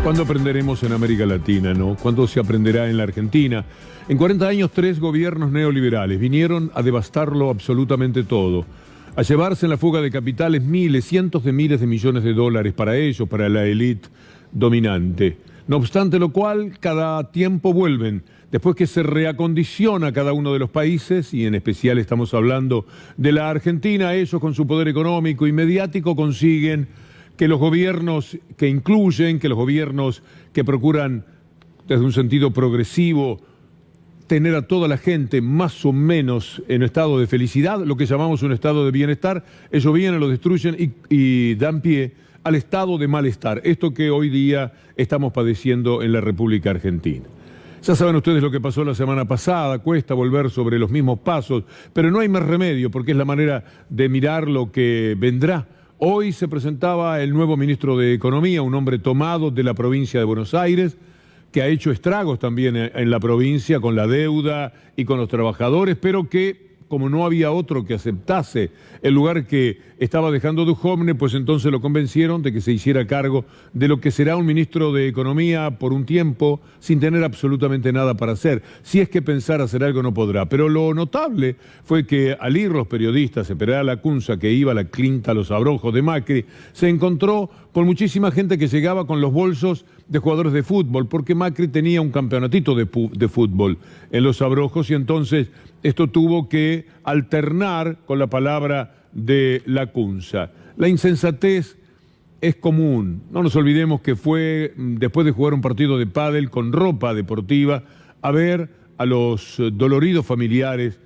¿Cuándo aprenderemos en América Latina, no? ¿Cuándo se aprenderá en la Argentina? En 40 años, 3 gobiernos neoliberales vinieron a devastarlo absolutamente todo, a llevarse en la fuga de capitales miles, cientos de miles de millones de dólares para ellos, para la élite dominante. No obstante lo cual, cada tiempo vuelven, después que se reacondiciona cada uno de los países, y en especial estamos hablando de la Argentina, ellos con su poder económico y mediático consiguen que los gobiernos que incluyen, que los gobiernos que procuran desde un sentido progresivo tener a toda la gente más o menos en estado de felicidad, lo que llamamos un estado de bienestar, ellos vienen, lo destruyen y dan pie al estado de malestar, esto que hoy día estamos padeciendo en la República Argentina. Ya saben ustedes lo que pasó la semana pasada, cuesta volver sobre los mismos pasos, pero no hay más remedio porque es la manera de mirar lo que vendrá. Hoy se presentaba el nuevo ministro de Economía, un hombre tomado de la provincia de Buenos Aires, que ha hecho estragos también en la provincia con la deuda y con los trabajadores, pero que, como no había otro que aceptase el lugar que estaba dejando Duhovne, pues entonces lo convencieron de que se hiciera cargo de lo que será un ministro de Economía por un tiempo, sin tener absolutamente nada para hacer. Si es que pensar hacer algo no podrá. Pero lo notable fue que al ir los periodistas a esperar a Lacunza, que iba a la clinta, a los abrojos de Macri, se encontró con muchísima gente que llegaba con los bolsos de jugadores de fútbol, porque Macri tenía un campeonatito de fútbol en los abrojos y entonces esto tuvo que alternar con la palabra de Lacunza. La insensatez es común. No nos olvidemos que fue después de jugar un partido de pádel con ropa deportiva a ver a los doloridos familiares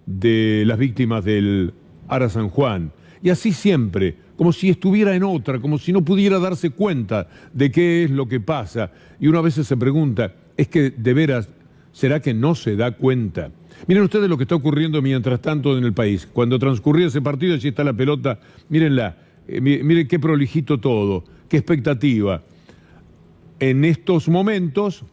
de las víctimas del Ara San Juan. Y así siempre, como si estuviera en otra, como si no pudiera darse cuenta de qué es lo que pasa. Y uno a veces se pregunta, ¿es que de veras será que no se da cuenta? Miren ustedes lo que está ocurriendo mientras tanto en el país. Cuando transcurría ese partido, allí está la pelota, mírenla, miren qué prolijito todo, qué expectativa. En estos momentos,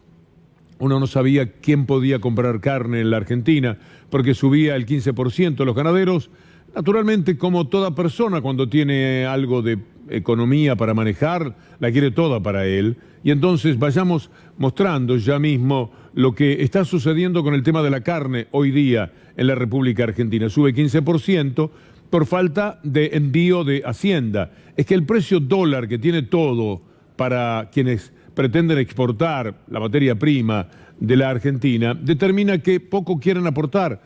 uno no sabía quién podía comprar carne en la Argentina, porque subía el 15%. Los ganaderos, naturalmente, como toda persona, cuando tiene algo de economía para manejar, la quiere toda para él. Y entonces vayamos mostrando ya mismo lo que está sucediendo con el tema de la carne hoy día en la República Argentina. Sube 15% por falta de envío de Hacienda. Es que el precio dólar que tiene todo para quienes pretenden exportar la materia prima de la Argentina determina que poco quieren aportar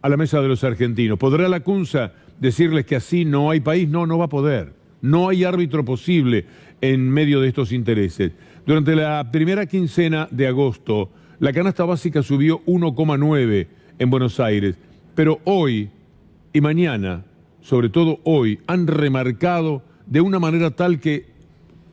a la mesa de los argentinos. ¿Podrá Lacunza decirles que así no hay país? No, no va a poder. No hay árbitro posible en medio de estos intereses. Durante la primera quincena de agosto, la canasta básica subió 1,9 en Buenos Aires, pero hoy y mañana, sobre todo hoy, han remarcado de una manera tal que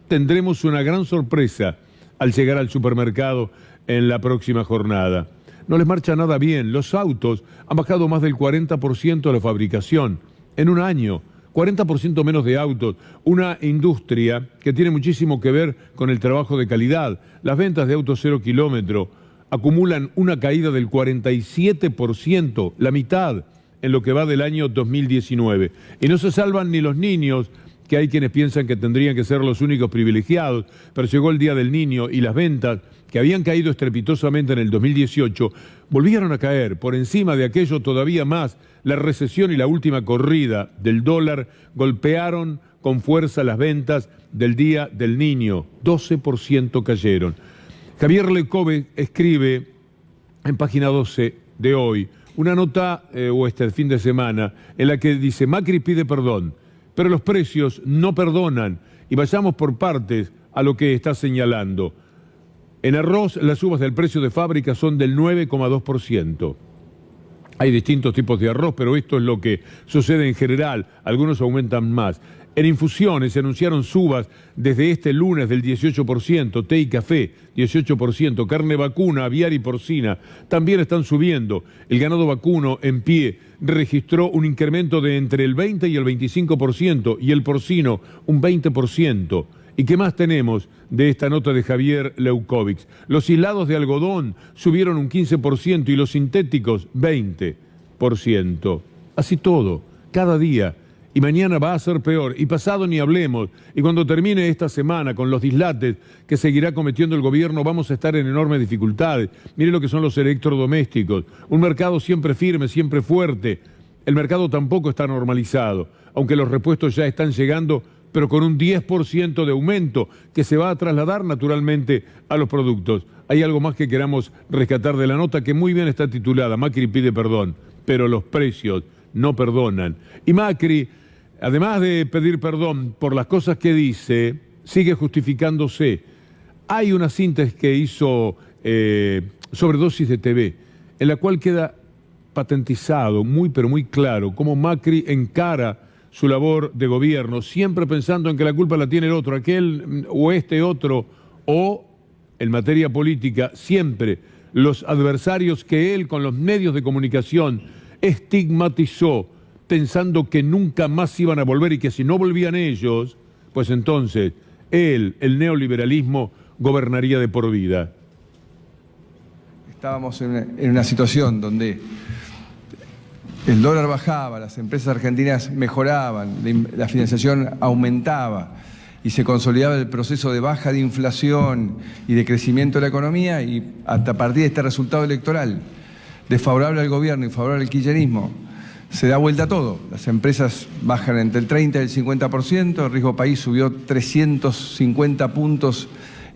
tendremos una gran sorpresa al llegar al supermercado en la próxima jornada. No les marcha nada bien. Los autos han bajado más del 40% de la fabricación en un año. 40% menos de autos, una industria que tiene muchísimo que ver con el trabajo de calidad. Las ventas de autos 0 kilómetro acumulan una caída del 47%, la mitad en lo que va del año 2019. Y no se salvan ni los niños, que hay quienes piensan que tendrían que ser los únicos privilegiados, pero llegó el Día del Niño y las ventas, que habían caído estrepitosamente en el 2018, volvieron a caer. Por encima de aquello todavía más, la recesión y la última corrida del dólar golpearon con fuerza las ventas del Día del Niño. 12% cayeron. Javier Lecove escribe en página 12 de hoy una nota, o este fin de semana, en la que dice: Macri pide perdón, pero los precios no perdonan. Y vayamos por partes a lo que está señalando. En arroz, las subas del precio de fábrica son del 9,2%. Hay distintos tipos de arroz, pero esto es lo que sucede en general. Algunos aumentan más. En infusiones se anunciaron subas desde este lunes del 18%, té y café 18%, carne vacuna, aviar y porcina también están subiendo. El ganado vacuno en pie registró un incremento de entre el 20 y el 25% y el porcino un 20%. ¿Y qué más tenemos de esta nota de Javier Leukovics? Los hilados de algodón subieron un 15% y los sintéticos 20%. Así todo, cada día. Y mañana va a ser peor, y pasado ni hablemos. Y cuando termine esta semana con los dislates que seguirá cometiendo el gobierno, vamos a estar en enormes dificultades. Mire lo que son los electrodomésticos. Un mercado siempre firme, siempre fuerte. El mercado tampoco está normalizado, aunque los repuestos ya están llegando, pero con un 10% de aumento que se va a trasladar naturalmente a los productos. Hay algo más que queramos rescatar de la nota que muy bien está titulada: Macri pide perdón, pero los precios no perdonan. Y Macri, además de pedir perdón por las cosas que dice, sigue justificándose. Hay una síntesis que hizo Sobredosis de TV, en la cual queda patentizado muy pero muy claro cómo Macri encara su labor de gobierno, siempre pensando en que la culpa la tiene el otro, aquel o este otro, o en materia política, siempre los adversarios que él con los medios de comunicación estigmatizó, pensando que nunca más iban a volver y que si no volvían ellos, pues entonces él, el neoliberalismo, gobernaría de por vida. Estábamos en una situación donde el dólar bajaba, las empresas argentinas mejoraban, la financiación aumentaba y se consolidaba el proceso de baja de inflación y de crecimiento de la economía, y hasta a partir de este resultado electoral, desfavorable al gobierno y favorable al kirchnerismo, se da vuelta todo. Las empresas bajan entre el 30 y el 50%, el riesgo país subió 350 puntos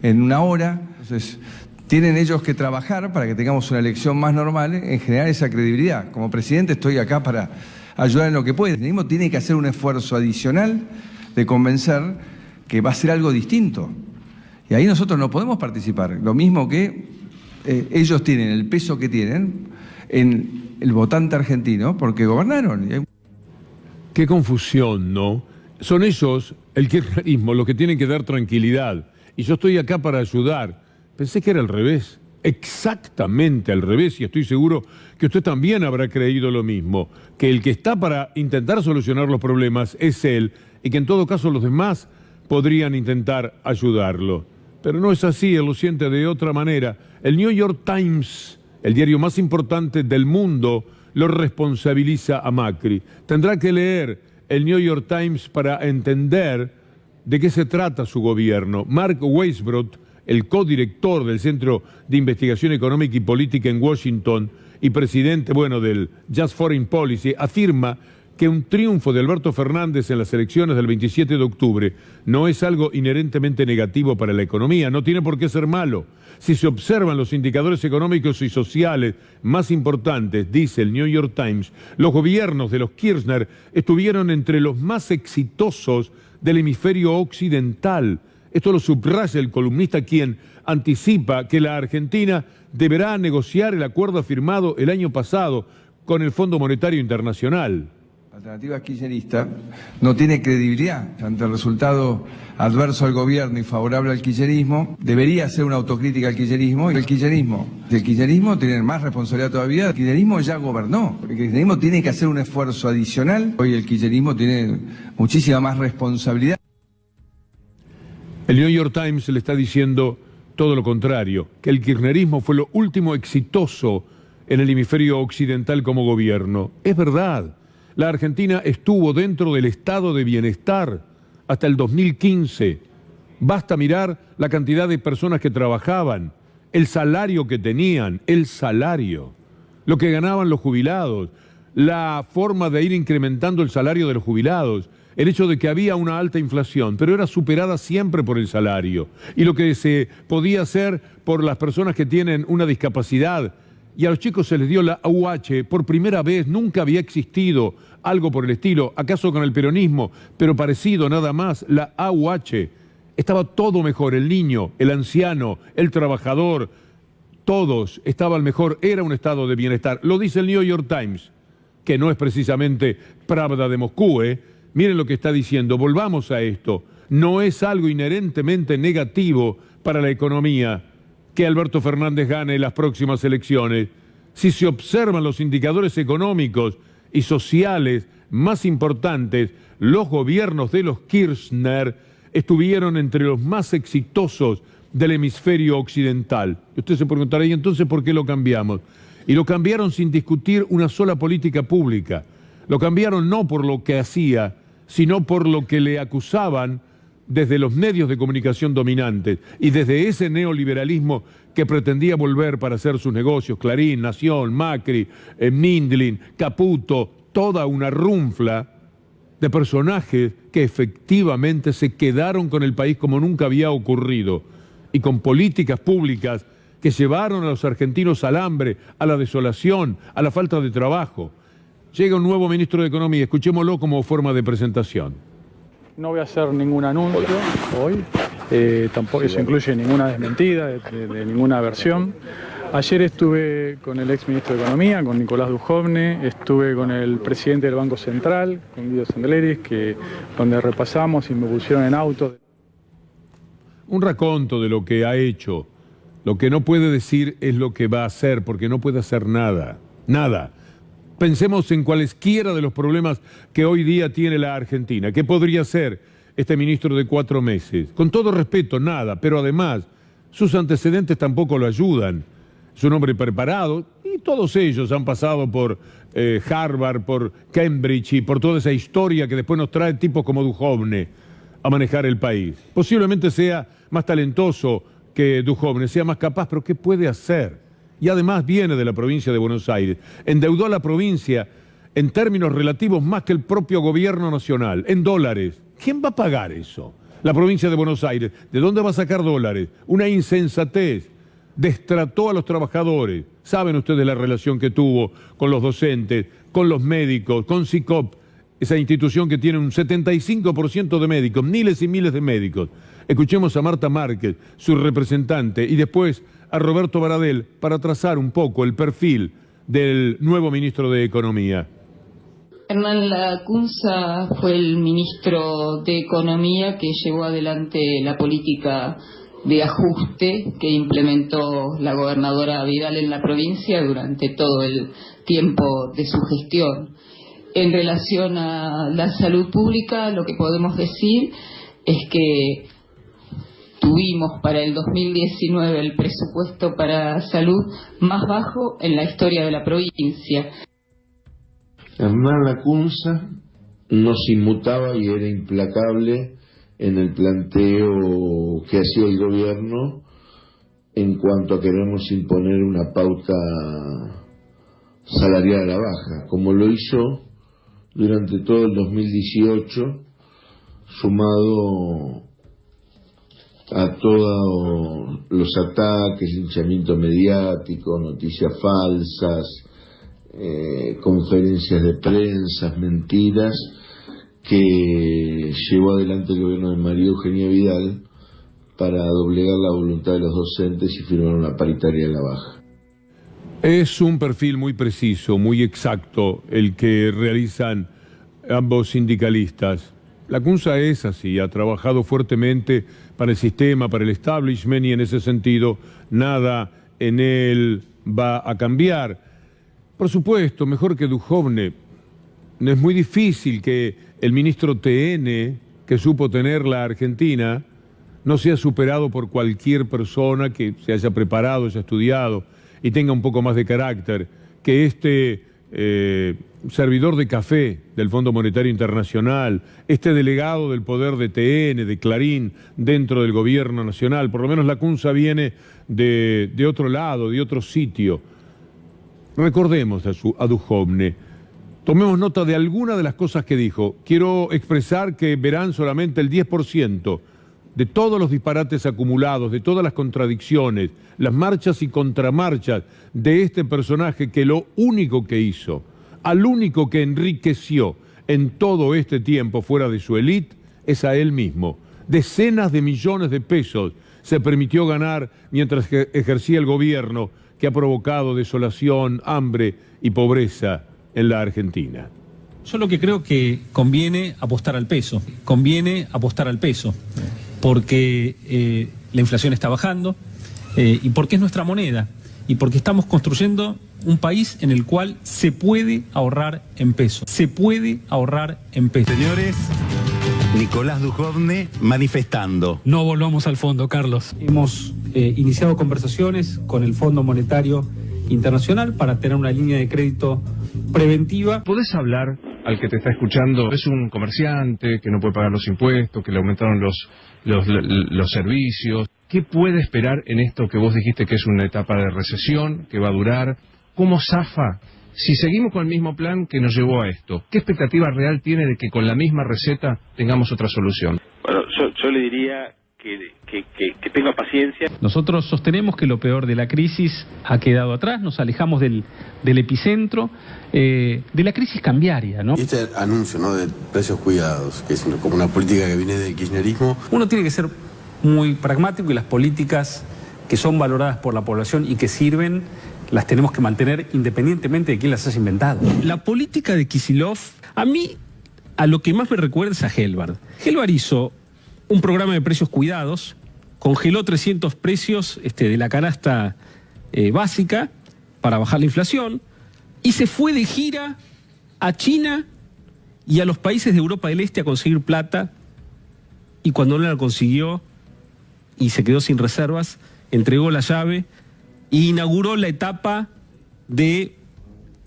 en una hora. Entonces, tienen ellos que trabajar para que tengamos una elección más normal en generar esa credibilidad. Como presidente estoy acá para ayudar en lo que puede. El kirchnerismo tiene que hacer un esfuerzo adicional de convencer que va a ser algo distinto. Y ahí nosotros no podemos participar. Lo mismo que ellos tienen el peso que tienen en el votante argentino porque gobernaron. Qué confusión, ¿no? Son ellos, el kirchnerismo, los que tienen que dar tranquilidad. Y yo estoy acá para ayudar. Pensé que era al revés, exactamente al revés, y estoy seguro que usted también habrá creído lo mismo, que el que está para intentar solucionar los problemas es él, y que en todo caso los demás podrían intentar ayudarlo. Pero no es así, él lo siente de otra manera. El New York Times, el diario más importante del mundo, lo responsabiliza a Macri. Tendrá que leer el New York Times para entender de qué se trata su gobierno. Mark Weisbrot, el codirector del Centro de Investigación Económica y Política en Washington y presidente, del Just Foreign Policy, afirma que un triunfo de Alberto Fernández en las elecciones del 27 de octubre no es algo inherentemente negativo para la economía, no tiene por qué ser malo. Si se observan los indicadores económicos y sociales más importantes, dice el New York Times, los gobiernos de los Kirchner estuvieron entre los más exitosos del hemisferio occidental. Esto lo subraya el columnista, quien anticipa que la Argentina deberá negociar el acuerdo firmado el año pasado con el Fondo Monetario Internacional. La alternativa kirchnerista no tiene credibilidad ante el resultado adverso al gobierno y favorable al kirchnerismo. Debería hacer una autocrítica al kirchnerismo y el kirchnerismo tiene más responsabilidad todavía. El kirchnerismo ya gobernó. El kirchnerismo tiene que hacer un esfuerzo adicional. Hoy el kirchnerismo tiene muchísima más responsabilidad. El New York Times le está diciendo todo lo contrario, que el kirchnerismo fue lo último exitoso en el hemisferio occidental como gobierno. Es verdad, la Argentina estuvo dentro del estado de bienestar hasta el 2015. Basta mirar la cantidad de personas que trabajaban, el salario que tenían, lo que ganaban los jubilados, la forma de ir incrementando el salario de los jubilados, el hecho de que había una alta inflación, pero era superada siempre por el salario, y lo que se podía hacer por las personas que tienen una discapacidad, y a los chicos se les dio la AUH por primera vez, nunca había existido algo por el estilo, acaso con el peronismo, pero parecido nada más, la AUH. Estaba todo mejor, el niño, el anciano, el trabajador, todos estaban mejor, era un estado de bienestar. Lo dice el New York Times, que no es precisamente Pravda de Moscú, Miren lo que está diciendo, volvamos a esto. No es algo inherentemente negativo para la economía que Alberto Fernández gane las próximas elecciones. Si se observan los indicadores económicos y sociales más importantes, los gobiernos de los Kirchner estuvieron entre los más exitosos del hemisferio occidental. Y usted se preguntará, ¿y entonces por qué lo cambiamos? Y lo cambiaron sin discutir una sola política pública. Lo cambiaron no por lo que hacía, sino por lo que le acusaban desde los medios de comunicación dominantes y desde ese neoliberalismo que pretendía volver para hacer sus negocios, Clarín, Nación, Macri, Mindlin, Caputo, toda una runfla de personajes que efectivamente se quedaron con el país como nunca había ocurrido y con políticas públicas que llevaron a los argentinos al hambre, a la desolación, a la falta de trabajo. Llega un nuevo ministro de Economía, escuchémoslo como forma de presentación. No voy a hacer ningún anuncio hoy, tampoco eso incluye ninguna desmentida de ninguna versión. Ayer estuve con el ex ministro de Economía, con Nicolás Dujovne, estuve con el presidente del Banco Central, con Guido Sandleris, donde repasamos y me pusieron en auto. Un raconto de lo que ha hecho. Lo que no puede decir es lo que va a hacer, porque no puede hacer nada. Nada. Pensemos en cualesquiera de los problemas que hoy día tiene la Argentina. ¿Qué podría ser este ministro de 4 meses? Con todo respeto, nada, pero además sus antecedentes tampoco lo ayudan. Es un hombre preparado y todos ellos han pasado por Harvard, por Cambridge y por toda esa historia que después nos trae tipos como Dujovne a manejar el país. Posiblemente sea más talentoso que Dujovne, sea más capaz, pero ¿qué puede hacer? Y además viene de la provincia de Buenos Aires. Endeudó a la provincia en términos relativos más que el propio gobierno nacional, en dólares. ¿Quién va a pagar eso? La provincia de Buenos Aires. ¿De dónde va a sacar dólares? Una insensatez. Destrató a los trabajadores. Saben ustedes la relación que tuvo con los docentes, con los médicos, con SICOP, esa institución que tiene un 75% de médicos, miles y miles de médicos. Escuchemos a Marta Márquez, su representante, y después a Roberto Baradel para trazar un poco el perfil del nuevo ministro de Economía. Hernán Lacunza fue el ministro de Economía que llevó adelante la política de ajuste que implementó la gobernadora Vidal en la provincia durante todo el tiempo de su gestión. En relación a la salud pública, lo que podemos decir es que tuvimos para el 2019 el presupuesto para salud más bajo en la historia de la provincia. Hernán Lacunza no se inmutaba y era implacable en el planteo que hacía el gobierno en cuanto a queremos imponer una pauta salarial a la baja, como lo hizo durante todo el 2018, sumado a todos los ataques, linchamiento mediático, noticias falsas, conferencias de prensa, mentiras, que llevó adelante el gobierno de María Eugenia Vidal para doblegar la voluntad de los docentes y firmar una paritaria en la baja. Es un perfil muy preciso, muy exacto, el que realizan ambos sindicalistas. Lacunza es así, ha trabajado fuertemente para el sistema, para el establishment, y en ese sentido nada en él va a cambiar. Por supuesto, mejor que Dujovne. Es muy difícil que el ministro TN, que supo tener la Argentina, no sea superado por cualquier persona que se haya preparado, haya estudiado y tenga un poco más de carácter, que este servidor de café del Fondo Monetario Internacional, este delegado del poder de TN, de Clarín, dentro del gobierno nacional. Por lo menos Lacunza viene de otro lado, de otro sitio. Recordemos a Dujovne. Tomemos nota de alguna de las cosas que dijo. Quiero expresar que verán solamente el 10% de todos los disparates acumulados, de todas las contradicciones, las marchas y contramarchas de este personaje que lo único que hizo, al único que enriqueció en todo este tiempo fuera de su élite, es a él mismo. Decenas de millones de pesos se permitió ganar mientras ejercía el gobierno que ha provocado desolación, hambre y pobreza en la Argentina. Yo lo que creo que conviene apostar al peso, porque la inflación está bajando y porque es nuestra moneda y porque estamos construyendo un país en el cual se puede ahorrar en pesos. Señores, Nicolás Dujovne manifestando. No volvamos al fondo, Carlos. Hemos iniciado conversaciones con el Fondo Monetario Internacional para tener una línea de crédito preventiva. ¿Podés hablar al que te está escuchando es un comerciante que no puede pagar los impuestos, que le aumentaron los servicios. ¿Qué puede esperar en esto que vos dijiste que es una etapa de recesión, que va a durar? ¿Cómo zafa? Si seguimos con el mismo plan que nos llevó a esto, ¿qué expectativa real tiene de que con la misma receta tengamos otra solución? Bueno, yo le diría que tenga paciencia. Nosotros sostenemos que lo peor de la crisis ha quedado atrás, nos alejamos del epicentro, de la crisis cambiaria, ¿no? Este anuncio, ¿no?, de precios cuidados, que es como una política que viene del kirchnerismo. Uno tiene que ser muy pragmático y las políticas que son valoradas por la población y que sirven las tenemos que mantener independientemente de quién las haya inventado. La política de Kicillof, a mí, a lo que más me recuerda es a Helbard. Helbard hizo un programa de precios cuidados, congeló 300 precios de la canasta básica para bajar la inflación y se fue de gira a China y a los países de Europa del Este a conseguir plata, y cuando no la consiguió y se quedó sin reservas, entregó la llave e inauguró la etapa de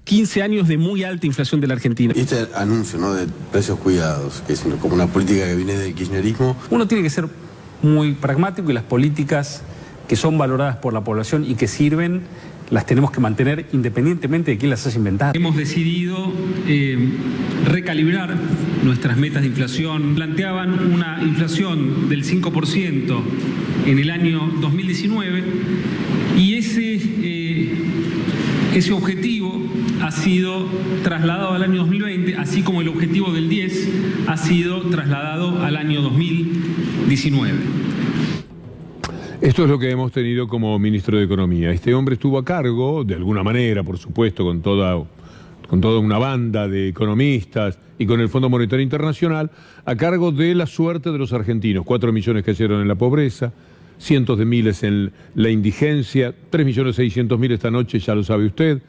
15 años de muy alta inflación de la Argentina. Este anuncio, ¿no?, de precios cuidados, que es como una política que viene del kirchnerismo. Uno tiene que ser muy pragmático y las políticas que son valoradas por la población y que sirven las tenemos que mantener independientemente de quién las haya inventado. Hemos decidido recalibrar nuestras metas de inflación. Planteaban una inflación del 5% en el año 2019 y ese objetivo ha sido trasladado al año 2020, así como el objetivo del 10 ha sido trasladado al año 2019. Esto es lo que hemos tenido como ministro de Economía. Este hombre estuvo a cargo, de alguna manera, por supuesto, con toda una banda de economistas y con el Fondo Monetario Internacional, a cargo de la suerte de los argentinos. 4 millones cayeron en la pobreza, cientos de miles en la indigencia, 3.600.000 esta noche, ya lo sabe usted.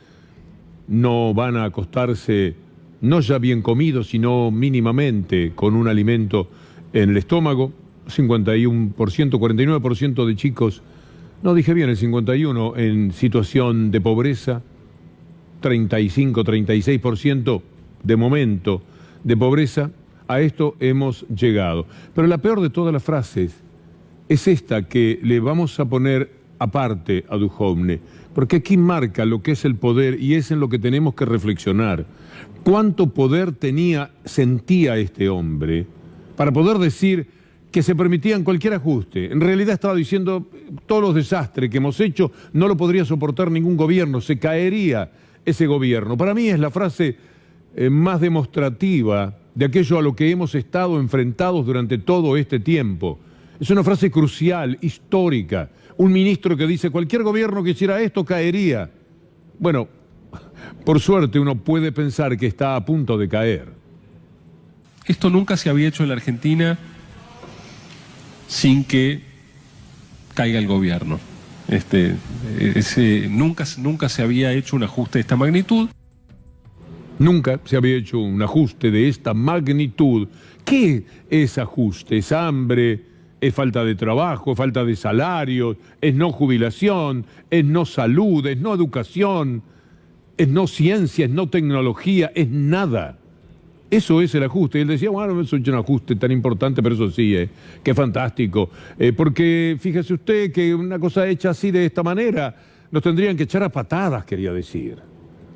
No van a acostarse, no ya bien comidos, sino mínimamente con un alimento en el estómago. 51%, 49% de chicos, no dije bien el 51%, en situación de pobreza, 35, 36% de momento de pobreza. A esto hemos llegado. Pero la peor de todas las frases es esta que le vamos a poner aparte a Duhovne, porque aquí marca lo que es el poder y es en lo que tenemos que reflexionar. ¿Cuánto poder sentía este hombre para poder decir que se permitían cualquier ajuste? En realidad estaba diciendo todos los desastres que hemos hecho no lo podría soportar ningún gobierno, se caería ese gobierno. Para mí es la frase más demostrativa de aquello a lo que hemos estado enfrentados durante todo este tiempo. Es una frase crucial, histórica. Un ministro que dice cualquier gobierno que hiciera esto caería. Bueno, por suerte uno puede pensar que está a punto de caer. Esto nunca se había hecho en la Argentina sin que caiga el gobierno. Nunca se había hecho un ajuste de esta magnitud. Nunca se había hecho un ajuste de esta magnitud. ¿Qué es ajuste? ¿Es hambre? ¿Es falta de trabajo? ¿Es falta de salarios? ¿Es no jubilación? ¿Es no salud? ¿Es no educación? ¿Es no ciencia? ¿Es no tecnología? ¿Es nada? Eso es el ajuste. Y él decía, bueno, eso es un ajuste tan importante, pero eso sí, qué fantástico. Porque fíjese usted que una cosa hecha así de esta manera, nos tendrían que echar a patadas, quería decir.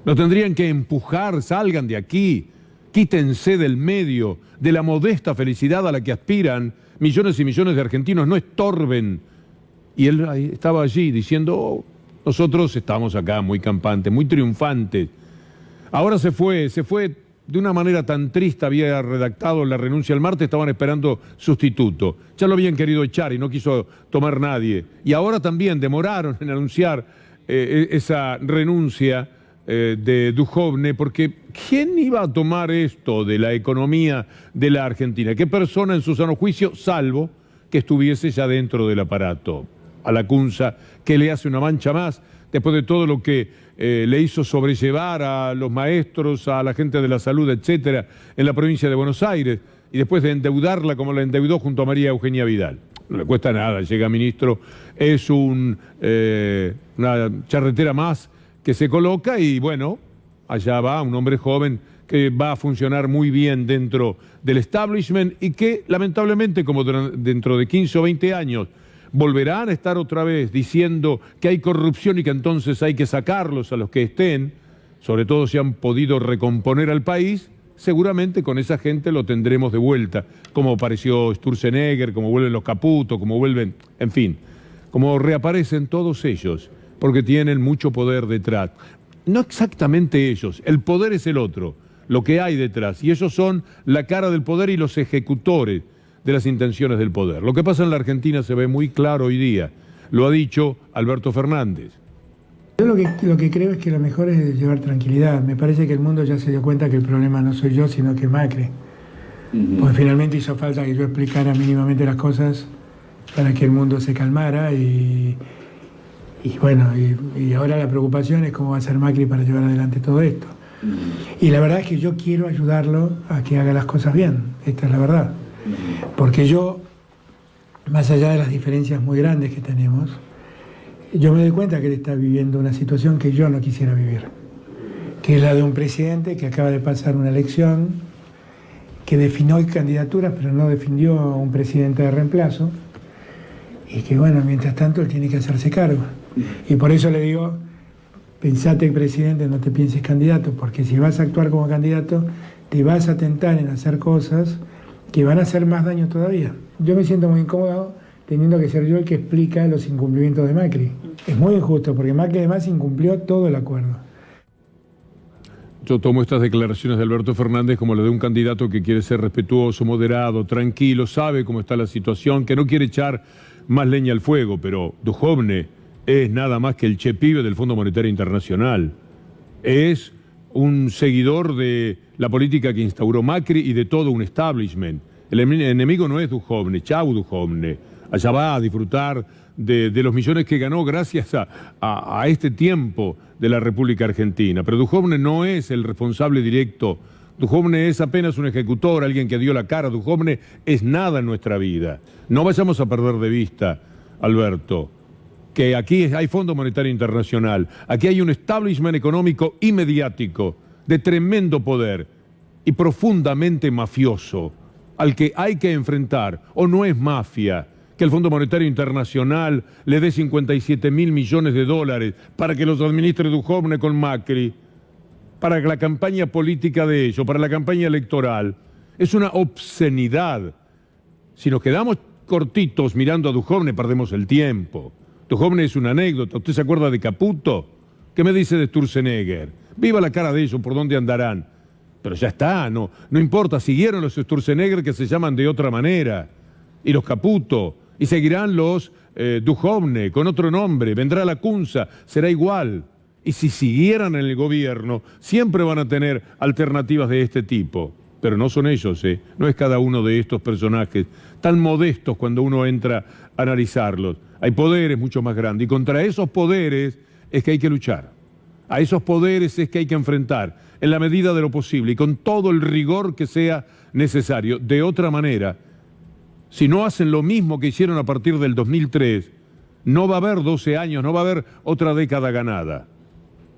Nos tendrían que empujar, salgan de aquí, quítense del medio, de la modesta felicidad a la que aspiran millones y millones de argentinos, no estorben. Y él estaba allí diciendo, oh, nosotros estamos acá muy campantes, muy triunfantes. Ahora se fue de una manera tan triste, había redactado la renuncia el martes, estaban esperando sustituto. Ya lo habían querido echar y no quiso tomar nadie. Y ahora también demoraron en anunciar esa renuncia de Duhovne, porque ¿quién iba a tomar esto de la economía de la Argentina? ¿Qué persona en su sano juicio, salvo que estuviese ya dentro del aparato? A la Cunza, que le hace una mancha más, después de todo lo que le hizo sobrellevar a los maestros, a la gente de la salud, etcétera, en la provincia de Buenos Aires, y después de endeudarla como la endeudó junto a María Eugenia Vidal. No le cuesta nada, llega ministro, es una charretera más que se coloca y bueno, allá va un hombre joven que va a funcionar muy bien dentro del establishment y que lamentablemente, como dentro de 15 o 20 años, volverán a estar otra vez diciendo que hay corrupción y que entonces hay que sacarlos a los que estén, sobre todo si han podido recomponer al país, seguramente con esa gente lo tendremos de vuelta, como apareció Sturzenegger, como vuelven los Caputo, como vuelven, en fin, como reaparecen todos ellos, porque tienen mucho poder detrás. No exactamente ellos, el poder es el otro, lo que hay detrás, y ellos son la cara del poder y los ejecutores de las intenciones del poder. Lo que pasa en la Argentina se ve muy claro hoy día, lo ha dicho Alberto Fernández. Yo lo que creo es que lo mejor es llevar tranquilidad. Me parece que el mundo ya se dio cuenta que el problema no soy yo, sino que Macri. Porque finalmente hizo falta que yo explicara mínimamente las cosas para que el mundo se calmara y ahora la preocupación es cómo va a ser Macri para llevar adelante todo esto. Y la verdad es que yo quiero ayudarlo a que haga las cosas bien, esta es la verdad. Porque yo, más allá de las diferencias muy grandes que tenemos, yo me doy cuenta que él está viviendo una situación que yo no quisiera vivir, que es la de un presidente que acaba de pasar una elección, que definió candidaturas pero no definió a un presidente de reemplazo, y que bueno, mientras tanto él tiene que hacerse cargo. Y por eso le digo, pensate presidente, no te pienses candidato, porque si vas a actuar como candidato, te vas a tentar en hacer cosas que van a hacer más daño todavía. Yo me siento muy incómodo teniendo que ser yo el que explica los incumplimientos de Macri. Es muy injusto, porque Macri además incumplió todo el acuerdo. Yo tomo estas declaraciones de Alberto Fernández como la de un candidato que quiere ser respetuoso, moderado, tranquilo, sabe cómo está la situación, que no quiere echar más leña al fuego, pero Duhovne es nada más que el che pibe del Fondo Monetario Internacional. Es un seguidor de la política que instauró Macri y de todo un establishment. El enemigo no es Duhovne, chau Duhovne. Allá va a disfrutar de los millones que ganó gracias a este tiempo de la República Argentina. Pero Duhovne no es el responsable directo. Duhovne es apenas un ejecutor, alguien que dio la cara. Duhovne es nada en nuestra vida. No vayamos a perder de vista, Alberto, que aquí hay Fondo Monetario Internacional, aquí hay un establishment económico y mediático de tremendo poder y profundamente mafioso, al que hay que enfrentar. O no es mafia que el Fondo Monetario Internacional le dé 57.000 millones de dólares para que los administre Duhovne con Macri, para la campaña política de ellos, para la campaña electoral. Es una obscenidad. Si nos quedamos cortitos mirando a Duhovne, perdemos el tiempo. Duhovne es una anécdota. ¿Usted se acuerda de Caputo? ¿Qué me dice de Sturzenegger? Viva la cara de ellos, ¿por dónde andarán? Pero ya está, no importa. Siguieron los Sturzenegger, que se llaman de otra manera, y los Caputo, y seguirán los Duhovne con otro nombre. Vendrá la Cunza, será igual. Y si siguieran en el gobierno, siempre van a tener alternativas de este tipo. Pero no son ellos, no es cada uno de estos personajes tan modestos cuando uno entra a analizarlos. Hay poderes mucho más grandes y contra esos poderes es que hay que luchar. A esos poderes es que hay que enfrentar en la medida de lo posible y con todo el rigor que sea necesario. De otra manera, si no hacen lo mismo que hicieron a partir del 2003, no va a haber 12 años, no va a haber otra década ganada.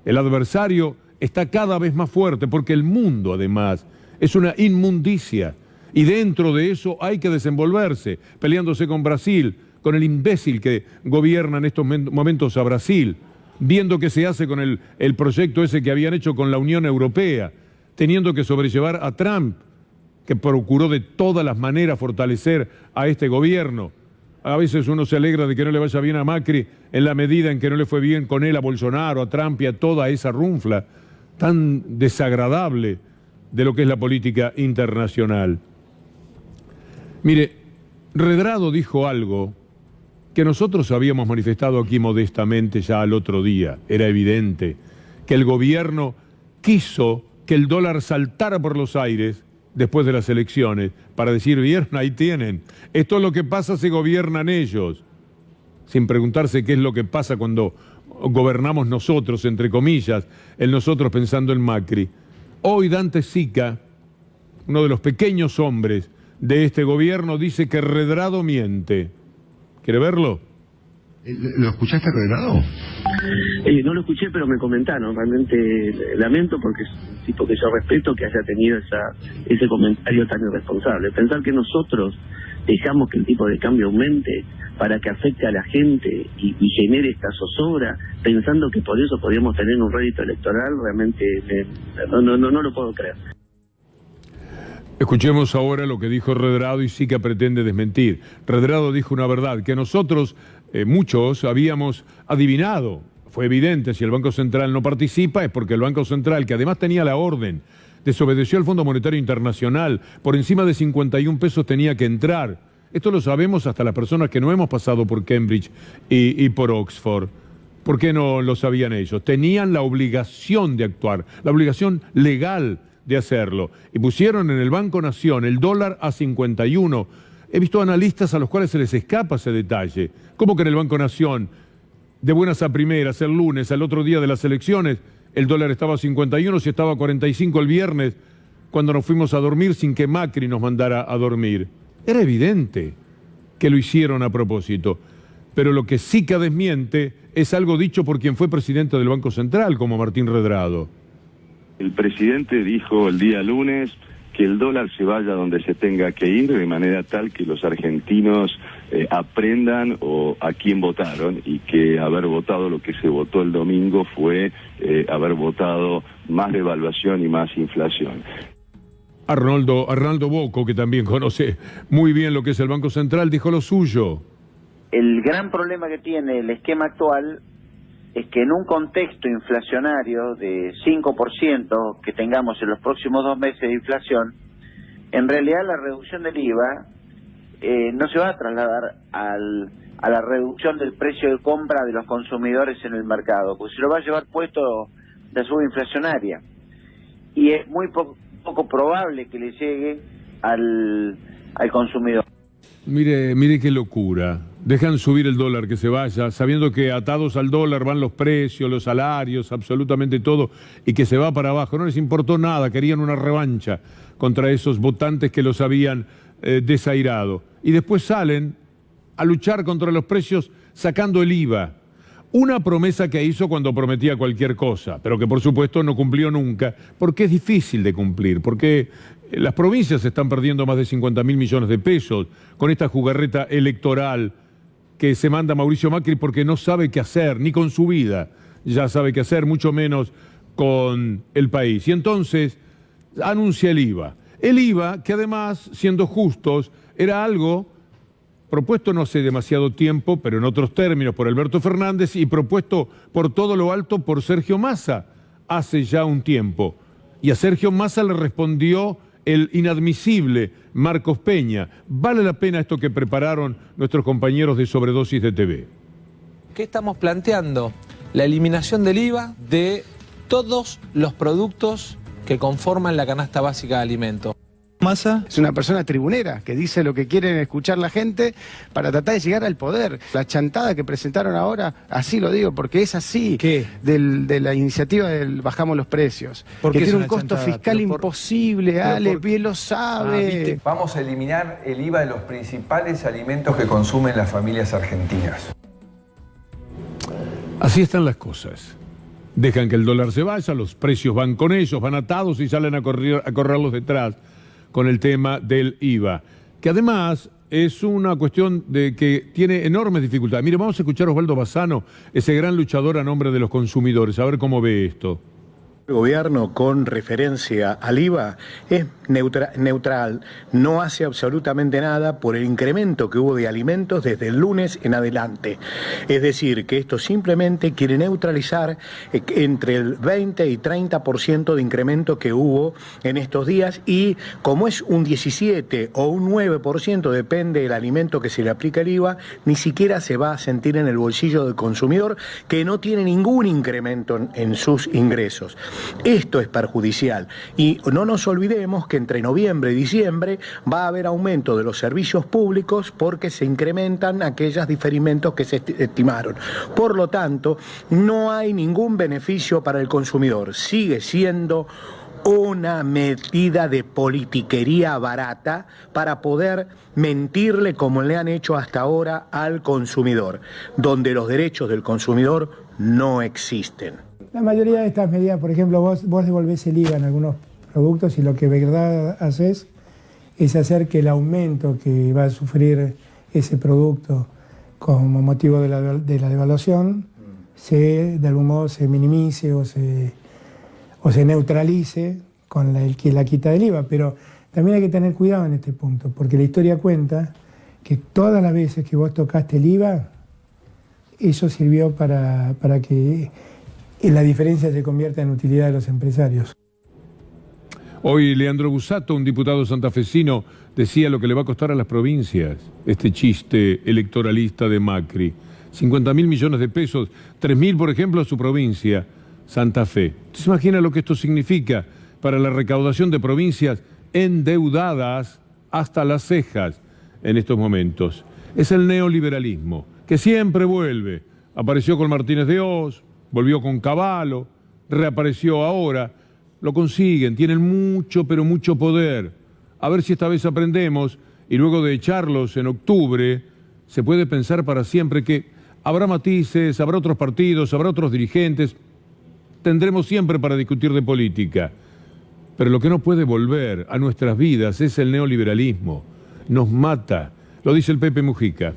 El adversario está cada vez más fuerte porque el mundo, además, es una inmundicia. Y dentro de eso hay que desenvolverse, peleándose con Brasil, con el imbécil que gobierna en estos momentos a Brasil, viendo qué se hace con el proyecto ese que habían hecho con la Unión Europea, teniendo que sobrellevar a Trump, que procuró de todas las maneras fortalecer a este gobierno. A veces uno se alegra de que no le vaya bien a Macri en la medida en que no le fue bien con él a Bolsonaro, a Trump y a toda esa runfla tan desagradable de lo que es la política internacional. Mire, Redrado dijo algo que nosotros habíamos manifestado aquí modestamente ya al otro día. Era evidente que el gobierno quiso que el dólar saltara por los aires después de las elecciones para decir, vieron, ahí tienen, esto es lo que pasa si gobiernan ellos, sin preguntarse qué es lo que pasa cuando gobernamos nosotros, entre comillas, el nosotros pensando en Macri. Hoy Dante Sica, uno de los pequeños hombres de este gobierno, dice que Redrado miente. ¿Quiere verlo? ¿Lo escuchaste, Redrado? No lo escuché, pero me comentaron. Realmente lamento porque es un tipo que yo respeto que haya tenido ese comentario tan irresponsable. Pensar que nosotros dejamos que el tipo de cambio aumente para que afecte a la gente y genere esta zozobra, pensando que por eso podríamos tener un rédito electoral, realmente no lo puedo creer. Escuchemos ahora lo que dijo Redrado y sí que pretende desmentir. Redrado dijo una verdad que nosotros, muchos, habíamos adivinado. Fue evidente, si el Banco Central no participa es porque el Banco Central, que además tenía la orden, desobedeció al Fondo Monetario Internacional, por encima de 51 pesos tenía que entrar. Esto lo sabemos hasta las personas que no hemos pasado por Cambridge y por Oxford. ¿Por qué no lo sabían ellos? Tenían la obligación de actuar, la obligación legal de hacerlo. Y pusieron en el Banco Nación el dólar a 51. He visto analistas a los cuales se les escapa ese detalle. ¿Cómo que en el Banco Nación, de buenas a primeras, el lunes, al otro día de las elecciones, el dólar estaba a 51, si estaba a 45 el viernes, cuando nos fuimos a dormir sin que Macri nos mandara a dormir? Era evidente que lo hicieron a propósito. Pero lo que sí que desmiente es algo dicho por quien fue presidente del Banco Central, como Martín Redrado. El presidente dijo el día lunes que el dólar se vaya donde se tenga que ir, de manera tal que los argentinos aprendan a quién votaron, y que haber votado lo que se votó el domingo fue haber votado más devaluación y más inflación. Arnaldo Bocco, que también conoce muy bien lo que es el Banco Central, dijo lo suyo. El gran problema que tiene el esquema actual es que en un contexto inflacionario de 5% que tengamos en los próximos 2 meses de inflación, en realidad la reducción del IVA no se va a trasladar a la reducción del precio de compra de los consumidores en el mercado, porque se lo va a llevar puesto la suba inflacionaria. Y es muy poco probable que le llegue al consumidor. Mire qué locura. Dejan subir el dólar, que se vaya, sabiendo que atados al dólar van los precios, los salarios, absolutamente todo, y que se va para abajo. No les importó nada, querían una revancha contra esos votantes que los habían desairado. Y después salen a luchar contra los precios sacando el IVA. Una promesa que hizo cuando prometía cualquier cosa, pero que por supuesto no cumplió nunca, porque es difícil de cumplir, porque las provincias están perdiendo más de 50.000 millones de pesos con esta jugarreta electoral que se manda Mauricio Macri, porque no sabe qué hacer, ni con su vida ya sabe qué hacer, mucho menos con el país. Y entonces anuncia el IVA. El IVA, que además, siendo justos, era algo propuesto no hace demasiado tiempo, pero en otros términos por Alberto Fernández, y propuesto por todo lo alto por Sergio Massa hace ya un tiempo. Y a Sergio Massa le respondió el inadmisible Marcos Peña. Vale la pena esto que prepararon nuestros compañeros de Sobredosis de TV. ¿Qué estamos planteando? La eliminación del IVA de todos los productos que conforman la canasta básica de alimentos. Massa es una persona tribunera que dice lo que quieren escuchar la gente para tratar de llegar al poder. La chantada que presentaron ahora, así lo digo, porque es así. ¿Qué? De la iniciativa del bajamos los precios. Que tiene un costo fiscal imposible, Ale, bien lo sabe. Vamos a eliminar el IVA de los principales alimentos que consumen las familias argentinas. Así están las cosas. Dejan que el dólar se vaya, los precios van con ellos, van atados y salen a correrlos detrás con el tema del IVA, que además es una cuestión de que tiene enormes dificultades. Mire, vamos a escuchar a Osvaldo Bassano, ese gran luchador a nombre de los consumidores, a ver cómo ve esto. El gobierno, con referencia al IVA, es neutral, no hace absolutamente nada por el incremento que hubo de alimentos desde el lunes en adelante. Es decir, que esto simplemente quiere neutralizar entre el 20 y 30% de incremento que hubo en estos días, y como es un 17 o un 9%, depende del alimento que se le aplica el IVA, ni siquiera se va a sentir en el bolsillo del consumidor, que no tiene ningún incremento en sus ingresos. Esto es perjudicial, y no nos olvidemos que entre noviembre y diciembre va a haber aumento de los servicios públicos porque se incrementan aquellos diferimentos que se estimaron. Por lo tanto, no hay ningún beneficio para el consumidor. Sigue siendo una medida de politiquería barata para poder mentirle como le han hecho hasta ahora al consumidor, donde los derechos del consumidor no existen. La mayoría de estas medidas, por ejemplo, vos devolvés el IVA en algunos productos y lo que de verdad haces es hacer que el aumento que va a sufrir ese producto como motivo de la devaluación de algún modo se minimice o se neutralice con la quita del IVA. Pero también hay que tener cuidado en este punto, porque la historia cuenta que todas las veces que vos tocaste el IVA, eso sirvió para que la diferencia se convierta en utilidad de los empresarios. Hoy Leandro Busato, un diputado santafesino, decía lo que le va a costar a las provincias este chiste electoralista de Macri. 50.000 millones de pesos, 3.000 por ejemplo a su provincia, Santa Fe. ¿Usted se imagina lo que esto significa para la recaudación de provincias endeudadas hasta las cejas en estos momentos? Es el neoliberalismo, que siempre vuelve. Apareció con Martínez de Oz, volvió con Cavallo, reapareció ahora. Lo consiguen, tienen mucho, pero mucho poder. A ver si esta vez aprendemos y luego de echarlos en octubre, se puede pensar para siempre que habrá matices, habrá otros partidos, habrá otros dirigentes. Tendremos siempre para discutir de política. Pero lo que no puede volver a nuestras vidas es el neoliberalismo. Nos mata, lo dice el Pepe Mujica.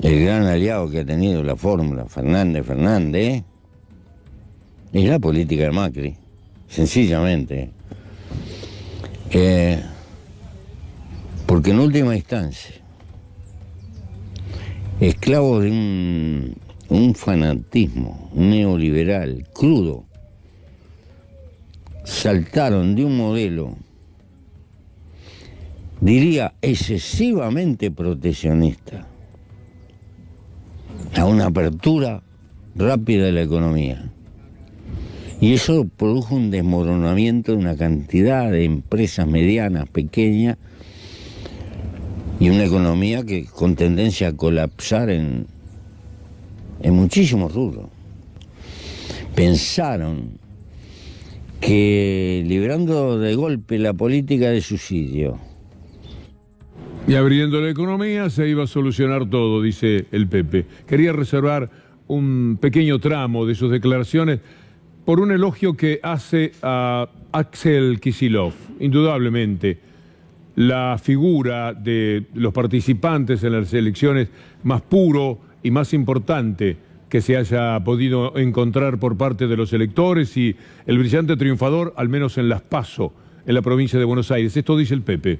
El gran aliado que ha tenido la fórmula Fernández es la política de Macri, sencillamente. Porque en última instancia, esclavos de un fanatismo neoliberal crudo, saltaron de un modelo, diría, excesivamente proteccionista, a una apertura rápida de la economía. Y eso produjo un desmoronamiento de una cantidad de empresas medianas, pequeñas, y una economía que con tendencia a colapsar en muchísimos rubros. Pensaron que liberando de golpe la política de subsidio y abriendo la economía se iba a solucionar todo, dice el Pepe. Quería reservar un pequeño tramo de sus declaraciones por un elogio que hace a Axel Kicillof. Indudablemente, la figura de los participantes en las elecciones más puro y más importante que se haya podido encontrar por parte de los electores y el brillante triunfador, al menos en las PASO, en la provincia de Buenos Aires. Esto dice el Pepe.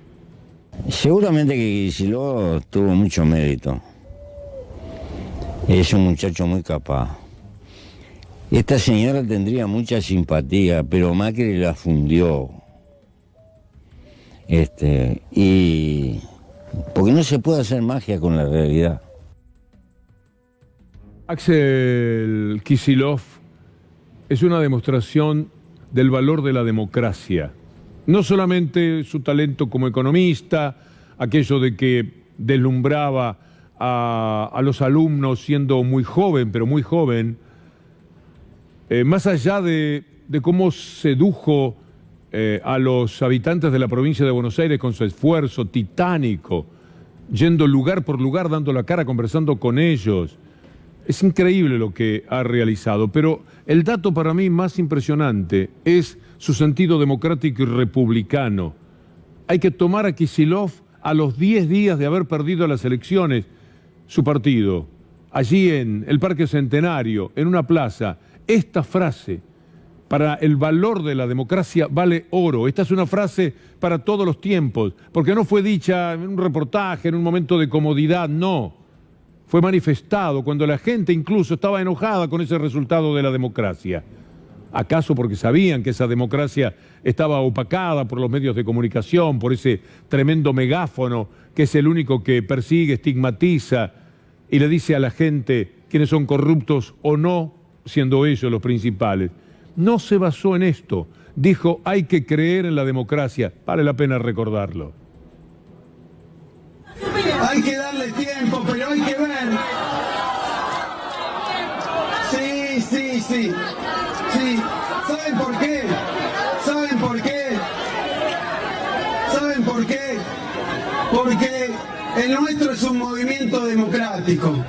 Seguramente que Kicillof tuvo mucho mérito. Es un muchacho muy capaz. Esta señora tendría mucha simpatía, pero Macri la fundió. Y porque no se puede hacer magia con la realidad. Axel Kicillof es una demostración del valor de la democracia. No solamente su talento como economista, aquello de que deslumbraba a los alumnos siendo muy joven, pero muy joven, más allá de cómo sedujo a los habitantes de la provincia de Buenos Aires con su esfuerzo titánico, yendo lugar por lugar, dando la cara, conversando con ellos. Es increíble lo que ha realizado, pero el dato para mí más impresionante es su sentido democrático y republicano. Hay que tomar a Kicillof a los 10 días de haber perdido las elecciones, su partido, allí en el Parque Centenario, en una plaza. Esta frase, para el valor de la democracia, vale oro. Esta es una frase para todos los tiempos, porque no fue dicha en un reportaje, en un momento de comodidad, no. Fue manifestado cuando la gente incluso estaba enojada con ese resultado de la democracia. ¿Acaso porque sabían que esa democracia estaba opacada por los medios de comunicación, por ese tremendo megáfono que es el único que persigue, estigmatiza y le dice a la gente quiénes son corruptos o no, siendo ellos los principales? No se basó en esto. Dijo, hay que creer en la democracia. Vale la pena recordarlo. Hay que darle tiempo, pero hay que ver. Sí. ¿Sabe ¿Saben por qué? ¿Saben por qué? ¿Saben por qué? Porque el nuestro es un movimiento democrático.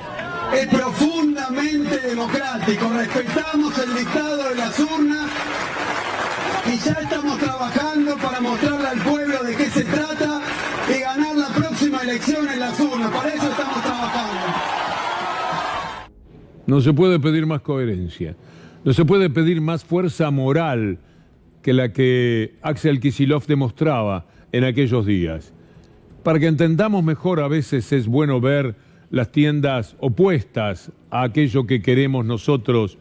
Es profundamente democrático. Respetamos el dictado de las urnas y ya estamos trabajando para mostrarle al pueblo de qué se trata y ganar la próxima elección en las urnas. Para eso estamos trabajando. No se puede pedir más coherencia. No se puede pedir más fuerza moral que la que Axel Kicillof demostraba en aquellos días. Para que entendamos mejor, a veces es bueno ver las tiendas opuestas a aquello que queremos nosotros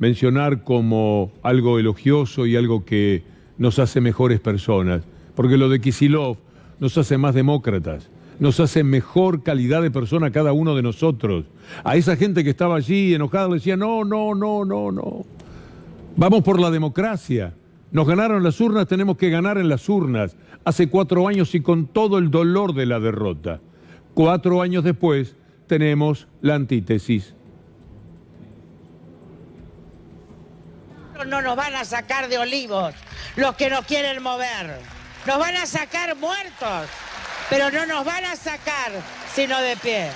mencionar como algo elogioso y algo que nos hace mejores personas. Porque lo de Kicillof nos hace más demócratas, nos hace mejor calidad de persona a cada uno de nosotros. A esa gente que estaba allí enojada le decía, no. Vamos por la democracia. Nos ganaron las urnas, tenemos que ganar en las urnas. Hace 4 años y con todo el dolor de la derrota. 4 años después tenemos la antítesis. No nos van a sacar de Olivos los que nos quieren mover. Nos van a sacar muertos, pero no nos van a sacar sino de pie.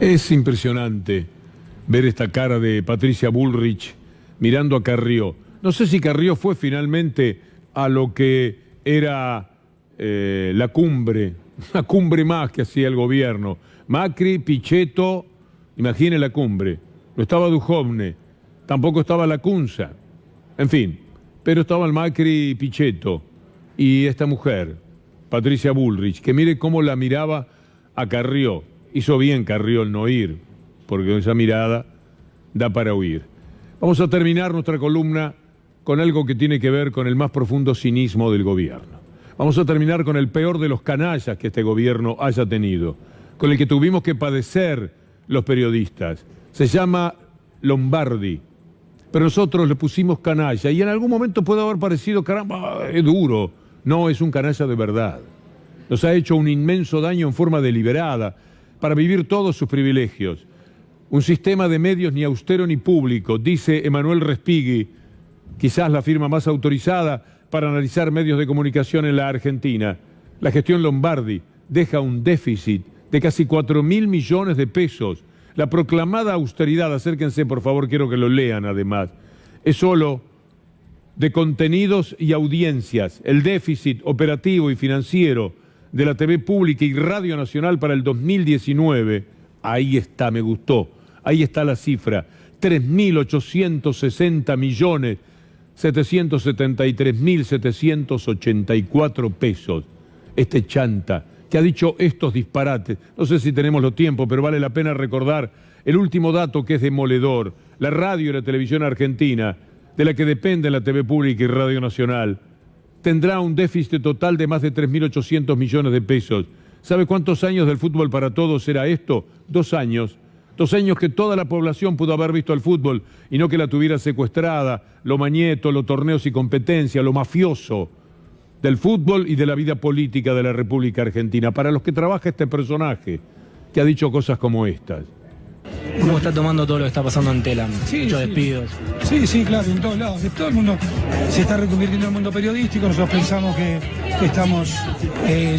Es impresionante ver esta cara de Patricia Bullrich mirando a Carrió. No sé si Carrió fue finalmente a lo que era la cumbre, una cumbre más que hacía el gobierno. Macri, Pichetto, imagine la cumbre. No estaba Duhovne, tampoco estaba Lacunza, en fin, pero estaban Macri y Pichetto y esta mujer, Patricia Bullrich, que mire cómo la miraba a Carrió. Hizo bien Carrió el no ir, porque esa mirada da para huir. Vamos a terminar nuestra columna con algo que tiene que ver con el más profundo cinismo del gobierno. Vamos a terminar con el peor de los canallas que este gobierno haya tenido, con el que tuvimos que padecer los periodistas. Se llama Lombardi, pero nosotros le pusimos canalla y en algún momento puede haber parecido, caramba, es duro. No, es un canalla de verdad. Nos ha hecho un inmenso daño en forma deliberada para vivir todos sus privilegios. Un sistema de medios ni austero ni público, dice Emanuel Respighi, quizás la firma más autorizada para analizar medios de comunicación en la Argentina. La gestión Lombardi deja un déficit de casi 4.000 millones de pesos. La proclamada austeridad, acérquense por favor, quiero que lo lean además, es solo de contenidos y audiencias. El déficit operativo y financiero de la TV pública y Radio Nacional para el 2019, ahí está, me gustó, ahí está la cifra, 3.860.773.784 pesos. Este chanta que ha dicho estos disparates, no sé si tenemos los tiempos, pero vale la pena recordar el último dato que es demoledor. La radio y la televisión argentina, de la que depende la TV pública y Radio Nacional, tendrá un déficit total de más de 3.800 millones de pesos. ¿Sabe cuántos años del fútbol para todos será esto? 2 años. 2 años que toda la población pudo haber visto al fútbol y no que la tuviera secuestrada, lo mañeto, los torneos y competencia, lo mafioso del fútbol y de la vida política de la República Argentina. Para los que trabaja este personaje, que ha dicho cosas como estas. ¿Cómo está tomando todo lo que está pasando en Telam? Sí, muchos sí. despidos. Sí, claro, en todos lados. Todo el mundo se está reconvirtiendo en el mundo periodístico. Nosotros pensamos que estamos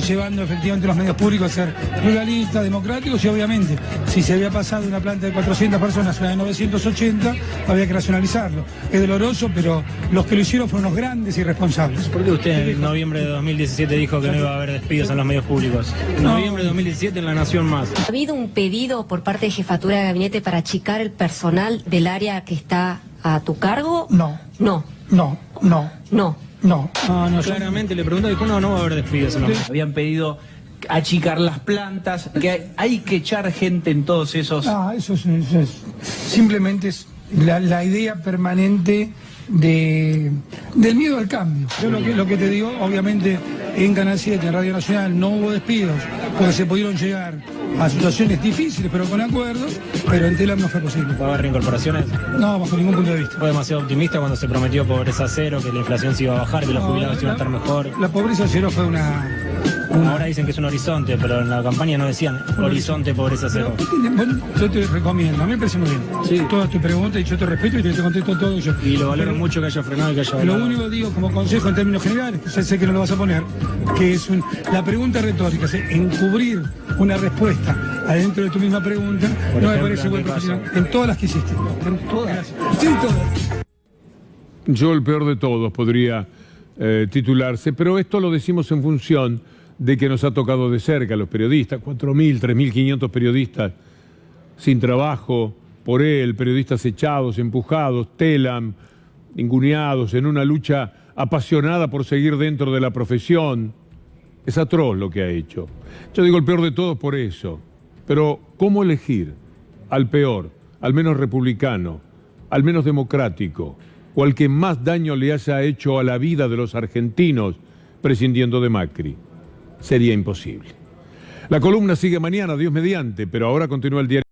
llevando efectivamente los medios públicos a ser pluralistas, democráticos y obviamente, si se había pasado de una planta de 400 personas a una de 980, había que racionalizarlo. Es doloroso, pero los que lo hicieron fueron unos grandes irresponsables. ¿Por qué usted en noviembre de 2017 dijo que no iba a haber despidos en los medios públicos? En noviembre de 2017 en La Nación Más. ¿Ha habido un pedido por parte de Jefatura de Gabinete para achicar el personal del área que está a tu cargo? No. Claramente le pregunto, ¿cuándo no va a haber despidos en los medios? Habían pedido achicar las plantas, que hay que echar gente en todos esos... Eso es simplemente es la idea permanente del miedo al cambio. Yo lo que te digo, obviamente en Canal 7, en Radio Nacional, no hubo despidos, porque se pudieron llegar a situaciones difíciles, pero con acuerdos, pero en Telam no fue posible. ¿Va a haber reincorporaciones? No, bajo ningún punto de vista. Fue demasiado optimista cuando se prometió pobreza cero, que la inflación se iba a bajar, que los jubilados iban a estar mejor. La pobreza cero fue una Ahora dicen que es un horizonte, pero en la campaña no decían horizonte, pobreza cero. Bueno, yo te recomiendo, a mí me parece muy bien. Sí. Todas tus preguntas y yo te respeto y te contesto todo. Y lo valoro mucho que haya frenado y que haya Lo hablado. único que digo como consejo en términos generales, ya sé que no lo vas a poner, que es la pregunta retórica, es encubrir una respuesta adentro de tu misma pregunta, Por no me ejemplo, parece ¿en buen qué caso? profesional. En todas las que hiciste. Todas. Sí, todas. Yo el peor de todos podría titularse, pero esto lo decimos en función de que nos ha tocado de cerca a los periodistas, 4.000, 3.500 periodistas sin trabajo por él, periodistas echados, empujados, Telam, ninguneados en una lucha apasionada por seguir dentro de la profesión. Es atroz lo que ha hecho. Yo digo el peor de todos por eso. Pero ¿cómo elegir al peor, al menos republicano, al menos democrático, o al que más daño le haya hecho a la vida de los argentinos prescindiendo de Macri? Sería imposible. La columna sigue mañana, Dios mediante, pero ahora continúa el diario.